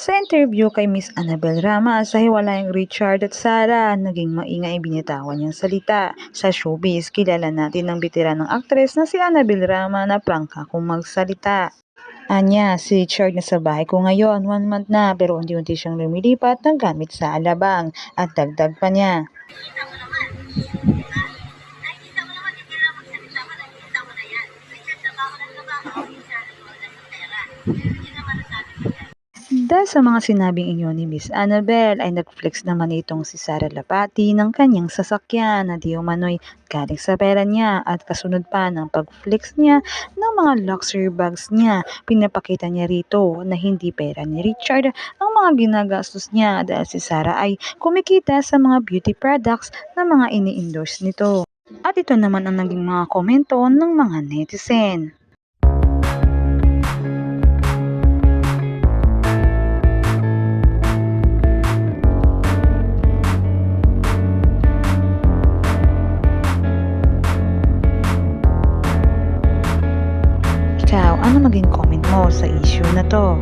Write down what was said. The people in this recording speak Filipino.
Sa interview kay Miss Annabel Rama sa hiwalalang Richard at Sarah, naging maingay binitawan niyang salita. Sa showbiz, kilala natin ang veteranong aktres na si Annabel Rama na prangka kung magsalita. Anya, si Richard nasa bahay ko ngayon, 1 month na pero unti-unti siyang lumilipat ng gamit sa alabang. At dagdag pa niya. Nakikita mo naman, di ba? Nakikita mo naman, hindi na magsalita mo, nakikita mo na yan. Richard, trabaho ng trabaho, minsan wala sa pera. Hindi naman nasabi ko yan. Dahil sa mga sinabing inyo ni Miss Annabel ay nag-flex naman itong si Sara Lapati ng kanyang sasakyan na di umano'y galing sa pera niya at kasunod pa ng pag-flex niya ng mga luxury bags niya. Pinapakita niya rito na hindi pera ni Richard ang mga ginagastos niya dahil si Sara ay kumikita sa mga beauty products na mga ini-endorse nito. At ito naman ang naging mga komento ng mga netizen. Ikaw, ano maging comment mo sa issue na to?